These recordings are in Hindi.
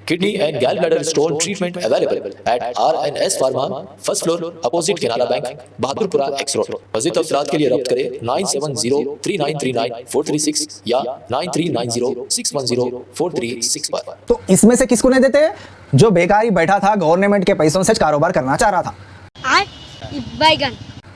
Kidney and gallbladder stone treatment available at RNS Pharma, first floor, opposite Canara Bank, Bahadurpura X Road. मज़ीद तफ़सीलात के लिए रब्त करें 9703939436 या 9390610436 पर। तो इसमें से किसको नहीं देते? जो बेकारी बैठा था गवर्नमेंट के पैसों से कारोबार करना चाह रहा था। बैगन।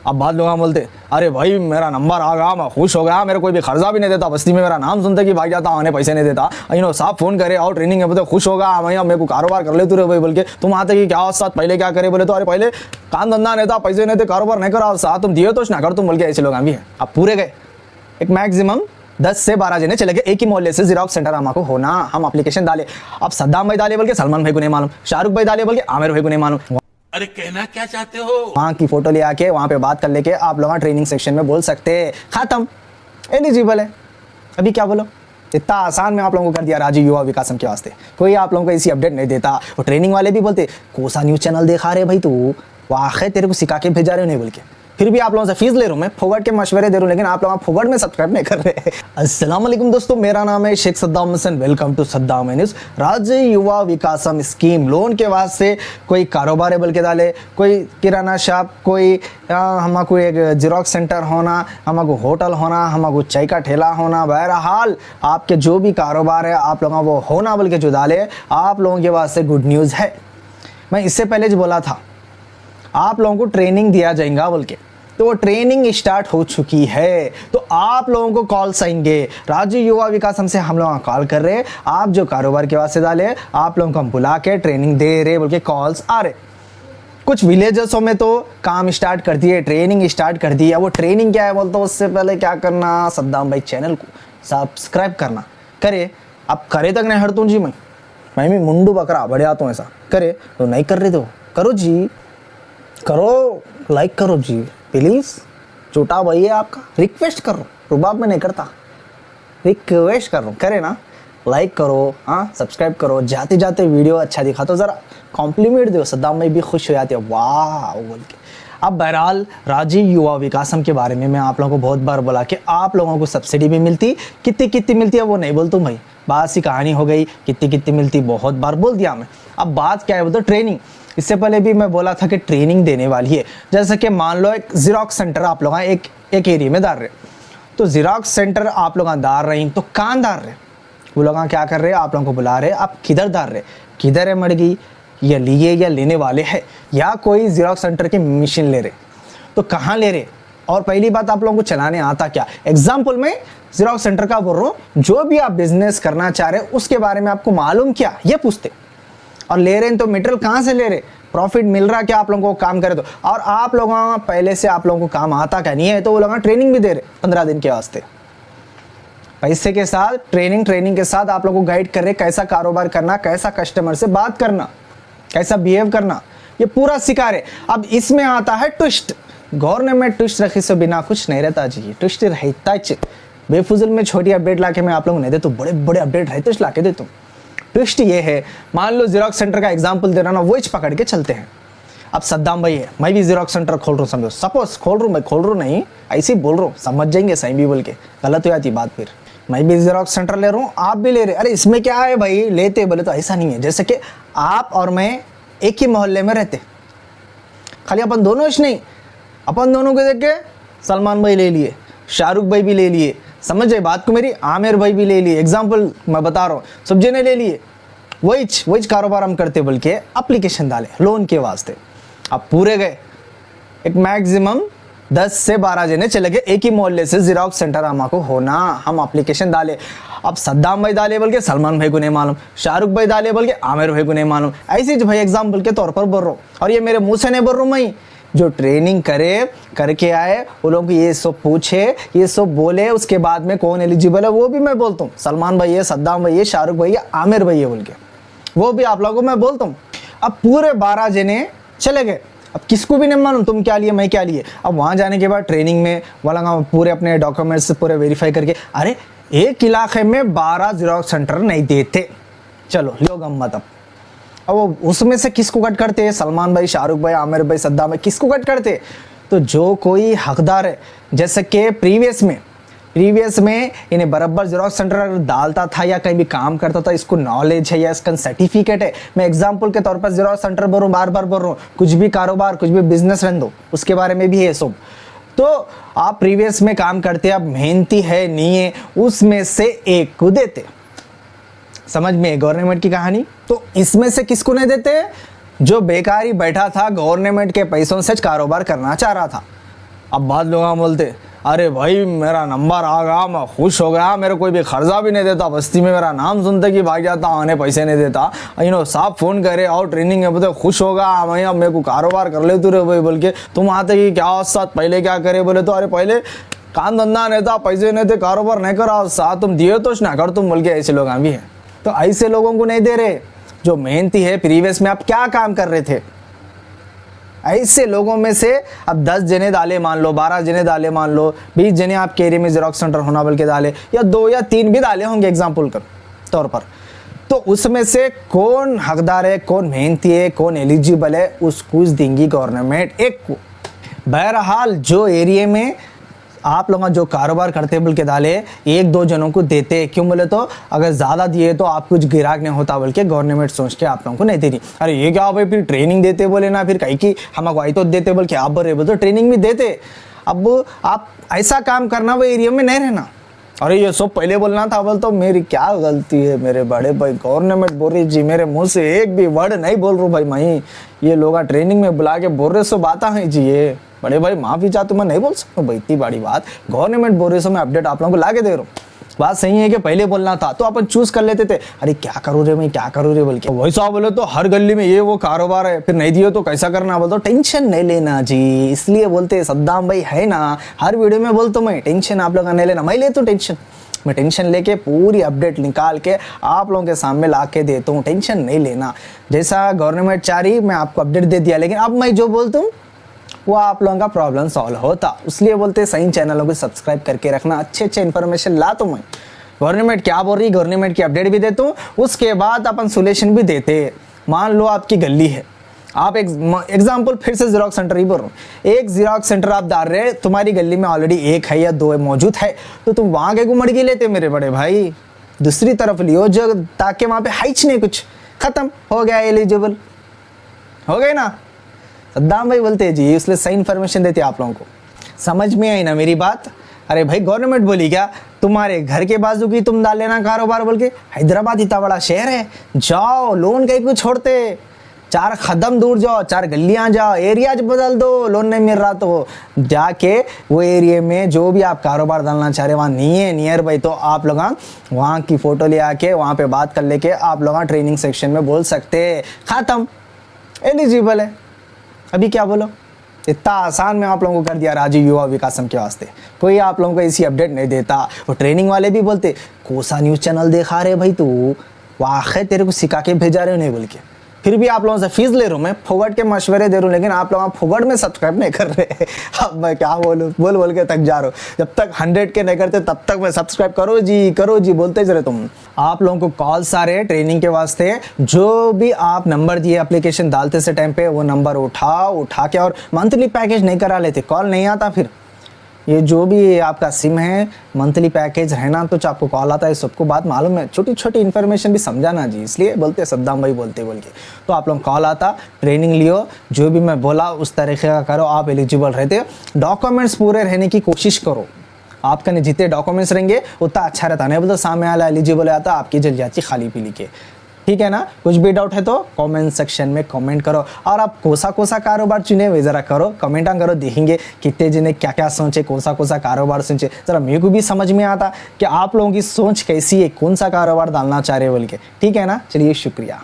अब बाद लोग बोलते अरे भाई मेरा नंबर आ गया, मैं खुश हो गया, मेरे कोई भी खर्चा भी नहीं देता, बस्ती में मेरा नाम सुनते कि भाई जाता उन्हें पैसे नहीं देता, साहब फोन करे और ट्रेनिंग है बोलते खुश होगा भैया मेरे को कारोबार कर ले तू रे भाई बोल के। तुम आते कि क्या साथ पहले क्या करे बोले तो अरे पहले काम धंधा नहीं था, पैसे नहीं थे, कारोबार नहीं करा, साथ तुम दिए तो ना कर तुम बोल के ऐसे लोग भी हैं। अब पूरे गए एक मैक्सिमम 10 से 12 जने चले गए एक ही मोहल्ले से जिरोक्स सेंटर हमको होना, हम एप्लीकेशन डाले। अब सद्दाम भाई डाले बोल के सलमान भाई को नहीं मालूम, शाहरुख भाई डाले बोल के आमिर भाई को नहीं मालूम। अरे कहना क्या चाहते हो? वहां की फोटो ले आके वहां पे बात कर लेके आप लोग ट्रेनिंग सेक्शन में बोल सकते खत्म, एलिजिबल है। अभी क्या बोलो, इतना आसान में आप लोगों को कर दिया राज्य युवा विकासम के वास्ते। कोई आप लोगों को ऐसी अपडेट नहीं देता। और ट्रेनिंग वाले भी बोलते कोसा न्यूज चैनल देखा रहे भाई तू, वाकई तेरे को सिखा के भेजा रहे नहीं बोल के। फिर भी आप लोगों से फीस ले रहा हूँ मैं, फोगट के मशवरे दे रहा हूँ, लेकिन आप लोग फोगट में सब्सक्राइब नहीं कर रहे। अस्सलाम वालेकुम दोस्तों, मेरा नाम है Sheikh Saddam Hasan, welcome to Saddam news. राज्य युवा विकासम स्कीम लोन के वास्ते कोई कारोबार है बोल के डाले, कोई किराना शॉप, कोई हमको एक जिरोक्स सेंटर होना, हमको होटल होना, हमको चाय का ठेला होना, बहरहाल आपके जो भी कारोबार है आप लोगों वो होना बोल के जो डाले, आप लोगों के वास्ते गुड न्यूज़ है। मैं इससे पहले जो बोला था आप लोगों को ट्रेनिंग दिया जाएगा बोल के, तो वो ट्रेनिंग स्टार्ट हो चुकी है। तो आप लोगों को कॉल्स आएंगे, राज्य युवा विकास हमसे हम लोग कॉल कर रहे, आप जो कारोबार के वास्ते डाले आप लोगों को हम बुला के ट्रेनिंग दे रहे बोल के कॉल्स आ रहे। कुछ विलेजेसों में तो काम स्टार्ट कर दिए, ट्रेनिंग स्टार्ट कर दी है। वो ट्रेनिंग क्या है बोलते, उससे पहले क्या करना, सद्दाम भाई चैनल को सब्सक्राइब करना। करे अब करे तक नहीं हटता जी, मैं भी मुंडू बकरा बढ़िया तो ऐसा करे तो नहीं कर रहे तो करो जी, करो, लाइक करो जी प्लीज, छोटा भाई है आपका, रिक्वेस्ट कर रहा हूँ, रुबाब में नहीं करता, रिक्वेस्ट कर रहा हूँ, करे ना, लाइक करो, हाँ सब्सक्राइब करो, जाते जाते वीडियो अच्छा दिखा तो ज़रा कॉम्प्लीमेंट दो, सद्दाम भाई भी खुश हो जाते हैं वाह बोल के। अब बहरहाल राज्य युवा विकासम के बारे में मैं आप लोगों को बहुत बार बोला कि आप लोगों को सब्सिडी भी मिलती, कितनी कितनी मिलती है वो नहीं बोलता भाई, बात सी कहानी हो गई, कितनी कितनी मिलती बहुत बार बोल दिया मैं। अब बात क्या है वो तो ट्रेनिंग, इससे पहले भी मैं बोला था कि ट्रेनिंग देने वाली है। जैसे कि मान लो एक जिरोक्स सेंटर आप लोग एक एरिया में डाल रहे, तो जिरोक्स सेंटर आप लोग डाल रहे हैं तो कहाँ डाल रहे, वो लोग क्या कर रहे हैं, आप लोगों को बुला रहे, आप किधर डाल रहे, किधर है मड़गी, या लिए या लेने वाले हैं, या कोई जिरोक्स सेंटर की मशीन ले रहे, तो कहाँ ले रहे, और पहली बात आप लोगों को चलाने आता क्या। एग्जाम्पल में जिरोक्स सेंटर का बोल रहा हूँ, जो भी आप बिजनेस करना चाह रहे उसके बारे में आपको मालूम क्या ये पूछते, और ले रहे हैं तो मटेरियल कहाँ से ले रहे, प्रॉफिट मिल रहा क्या आप लोगों को काम करे तो, और आप लोगों पहले से आप लोगों को काम आता क्या नहीं है, तो वो लोग ट्रेनिंग भी दे रहे 15 दिन के वास्ते, पैसे के साथ ट्रेनिंग के साथ आप लोगों को गाइड कर रहे कैसा कारोबार करना, कैसा कस्टमर से बात करना, कैसा बिहेव करना, ये पूरा सिखा रहे। अब इसमें आता है ट्विस्ट, गवर्नमेंट ट्विस्ट रखी से बिना कुछ नहीं रहता जी, ट्विस्ट रहता है। बेफुजल में छोटी अपडेट लाके मैं आप लोगों को नहीं देता, बड़े बड़े अपडेट रहते लाके देता हूँ। ट्विस्ट ये है, मान लो जिरोक्स सेंटर का एग्जांपल दे रहा ना, वो पकड़ के चलते हैं। अब सद्दाम भाई है, मैं भी जिरोक्स सेंटर खोल रहा हूँ, समझो, सपोज खोल रहा हूँ, मैं खोल रहा हूँ नहीं, ऐसे ही बोल रहा हूँ, समझ जाएंगे सही भी बोल के, गलत हो जाती बात। फिर मैं भी जिरोक्स सेंटर ले रहा हूँ, आप भी ले रहे, अरे इसमें क्या है भाई, लेते बोले तो ऐसा नहीं है। जैसे कि आप और मैं एक ही मोहल्ले में रहते, खाली अपन दोनों नहीं, अपन दोनों को देख के सलमान भाई ले लिए, शाहरुख भाई भी ले लिए, समझ जाए बात को मेरी, आमिर भाई भी ले लिए, एग्जाम्पल मैं बता रहा हूँ, सब जने ले लिए, वही कारोबार हम करते बोल के एप्लीकेशन डाले लोन के वास्ते। अब पूरे गए एक मैक्सिमम 10 से 12 जने चले गए एक ही मोहल्ले से जिरोक्स सेंटर हमको होना, हम एप्लीकेशन डाले। अब सद्दाम भाई डाले बोल के सलमान भाई को नहीं मालूम, शाहरुख भाई डाले बोल के आमिर भाई को नहीं मालूम, ऐसे ही भाई एग्जाम्पल के तौर पर बोल रहा हूँ, और ये मेरे मुंह से नहीं बोल रहा हूँ, मैं जो ट्रेनिंग करके आए वो लोग ये सब पूछे, ये सब बोले, उसके बाद में कौन एलिजिबल है वो भी मैं बोलता हूँ, सलमान भाई है, सद्दाम भाई है, शाहरुख भाई है, आमिर भाई है बोल के, वो भी आप लोगों को मैं बोलता हूँ। अब पूरे 12 जने चले गए, अब किसको भी नहीं मालूम तुम क्या लिए मैं क्या लिए। अब वहाँ जाने के बाद ट्रेनिंग में वाला पूरे अपने डॉक्यूमेंट्स पूरे वेरीफाई करके, अरे एक इलाके में 12 जिरोक्स सेंटर नहीं देते, चलो लो गम्मत। अब वो उसमें से किसको कट करते हैं, सलमान भाई, शाहरुख भाई, आमिर भाई, सद्दाम भाई, किसको कट करते, तो जो कोई हकदार है, जैसे कि प्रीवियस में प्रीवियस में इन्हें बराबर जेरोक्स सेंटर अगर डालता था या कहीं भी काम करता था, इसको नॉलेज है या इसका सर्टिफिकेट है। मैं एग्जांपल के तौर पर जेरोक्स सेंटर बोल रहा हूँ, बार बार बोल रहा हूँ, कुछ भी कारोबार कुछ भी बिजनेस रहने दो, उसके बारे में भी है सब। तो आप प्रीवियस में काम करते, आप मेहनती है नहीं है, उसमें से एक को देते। समझ में गवर्नमेंट की कहानी। तो इसमें से किसको नहीं देते? जो बेकारी बैठा था, गवर्नमेंट के पैसों से कारोबार करना चाह रहा था। अब बाद लोग बोलते अरे भाई मेरा नंबर आ गया, मैं खुश हो गया, मेरे कोई भी खर्चा भी नहीं देता, बस्ती में मेरा नाम सुनते कि भाग जाता, आने पैसे नहीं देता, साहब फोन करे और ट्रेनिंग है, बोलते खुश होगा, मैं अब मेरे को कारोबार कर ले तू रे भाई बोल के। तुम आते कि क्या साथ पहले क्या करे, बोले तो अरे पहले काम धंधा नहीं था, पैसे नहीं थे, कारोबार नहीं करा, साथ तुम दिए तो ना कर तुम बोल के। ऐसे लोग भी हैं। तो ऐसे लोगों को नहीं दे रहे जो मेहनती है। प्रीवियस में आप क्या काम कर रहे थे, ऐसे लोगों में से अब 10 जने डाले मान लो, 12 जने डाले मान लो, 20 जने आपके एरिया में जेरोक्स सेंटर होना बल्कि डाले, या 2 या 3 भी डाले होंगे एग्जाम्पल के तौर पर। तो उसमें से कौन हकदार है, कौन मेहनती है, कौन एलिजिबल है, उसको देंगी गवर्नमेंट एक को। बहरहाल जो एरिया में आप लोग जो कारोबार करते बोल के डाले, 1-2 जनों को देते। क्यों बोले तो अगर ज़्यादा दिए तो आप कुछ गिराक नहीं होता बोल के गवर्नमेंट सोच के आप लोगों को नहीं दे रही। अरे ये क्या भाई, फिर ट्रेनिंग देते बोले ना, फिर कहीं की हमको आई तो देते बोल के आप बोल रहे, बोल तो ट्रेनिंग भी देते। अब आप ऐसा काम करना वो एरिया में नहीं रहना। अरे ये सब पहले बोलना था, बोल तो मेरी क्या गलती है मेरे बड़े भाई, गवर्नमेंट बोल रही जी, मेरे मुँह से एक भी वर्ड नहीं बोल रहा भाई, मैं ये लोग ट्रेनिंग में बुला के बोल रहे सो बात है जी, ये बड़े भाई माफी चाहते मैं नहीं बोल सकता भाई, इतनी बड़ी बात गवर्नमेंट बोल रही, सो मैं अपडेट आप लोगों को ला के दे रहा हूँ। बात सही है कि पहले बोलना था तो अपन चूज कर लेते थे, अरे क्या करूँ रे मैं, क्या करूँ रे बोल के। वैसा बोले तो हर गली में ये वो कारोबार है, फिर नहीं दिए तो कैसा करना, बोल तो टेंशन नहीं लेना जी। इसलिए बोलते सद्दाम भाई है ना, हर वीडियो में बोलता मैं टेंशन आप लोग नहीं लेना, मैं लेता हूँ टेंशन। मैं टेंशन लेके पूरी अपडेट निकाल के आप लोगों के सामने ला के देता हूँ, टेंशन नहीं लेना। जैसा गवर्नमेंट चाह रही मैं आपको अपडेट दे दिया, लेकिन अब मैं जो बोलता हूँ वो आप लोगों का प्रॉब्लम सॉल्व होता। इसलिए बोलते सही चैनलों को सब्सक्राइब करके रखना, अच्छे इन्फॉर्मेशन ला तो मैं गवर्नमेंट क्या बोल रही, गवर्नमेंट की अपडेट भी देता हूँ, उसके बाद अपन सोल्यूशन भी देते। मान लो आपकी गली है, आप एग्जाम्पल फिर से जेरोक्स सेंटर ही बोल रहा हूँ, एक जेरोक्स सेंटर आप डाल रहे, तुम्हारी गली में ऑलरेडी 1 है या 2 मौजूद है, तो तुम वहां के गुमड़ के लेते मेरे बड़े भाई, दूसरी तरफ लियो जो, ताकि वहां पे हाइच नहीं, कुछ खत्म हो गया, एलिजिबल हो गए ना। सद्दाम भाई बोलते जी, इसलिए सही इन्फॉर्मेशन देते आप लोगों को। समझ में आई ना मेरी बात? अरे भाई गवर्नमेंट बोली क्या, तुम्हारे घर के बाजू की तुम डाल लेना कारोबार बोल के, हैदराबाद इतना बड़ा शहर है, जाओ लोन कहीं को छोड़ते, 4 कदम दूर जाओ, 4 गलियां जाओ, एरियाज बदल दो, लोन नहीं मिल रहा तो जाके वो एरिया में जो भी आप कारोबार डालना चाह रहे वहाँ नहीं है नियर बाई, तो आप लोग वहाँ की फोटो ले आके वहाँ पे बात कर लेके आप लोग ट्रेनिंग सेक्शन में बोल सकते, खत्म, एलिजिबल है। अभी क्या बोलो, इतना आसान में आप लोगों को कर दिया राजीव युवा विकासम के वास्ते। कोई आप लोगों को ऐसी अपडेट नहीं देता। वो ट्रेनिंग वाले भी बोलते कोसा न्यूज़ चैनल देखा रहे भाई, तू वाकई तेरे को सिखा के भेजा रहे हो नहीं बोल के, फिर भी आप लोगों से फीस ले रहा हूँ, मैं फोगट के मशवरे दे रहा हूँ, लेकिन आप लोग फोगट में सब्सक्राइब नहीं कर रहे। अब मैं क्या बोलूँ, बोल के थक जा रहा हूँ। जब तक 100 के नहीं करते तब तक मैं सब्सक्राइब करो जी बोलते जरे तुम। आप लोगों को कॉल्स आ रहे ट्रेनिंग के वास्ते, जो भी आप नंबर दिए एप्लीकेशन डालते से टाइम पे वो नंबर उठा के और मंथली पैकेज नहीं करा लेते, कॉल नहीं आता। फिर ये जो भी आपका सिम है मंथली पैकेज रहना तो आपको कॉल आता है, सबको बात मालूम है, छोटी छोटी इन्फॉर्मेशन भी समझाना जी, इसलिए बोलते सद्दाम भाई बोलते बोल के। तो आप लोग कॉल आता, ट्रेनिंग लियो, जो भी मैं बोला उस तरीके का करो, आप एलिजिबल रहते। डॉक्यूमेंट्स पूरे रहने की कोशिश करो, आपका नहीं जितने डॉक्यूमेंट्स रहेंगे उतना अच्छा रहता, नहीं बोलते सामने वाला एलिजिबल आता आपकी जल जाती खाली पीली के। ठीक है ना, कुछ भी डाउट है तो कमेंट सेक्शन में कमेंट करो, और आप कोसा कारोबार चुने वे जरा करो, कमेंट करो, देखेंगे कितने जने क्या क्या सोचे, कोसा कारोबार सोचे, जरा मेरे को भी समझ में आता कि आप लोगों की सोच कैसी है, कौन सा कारोबार डालना चाह रहे बोल के। ठीक है ना, चलिए शुक्रिया।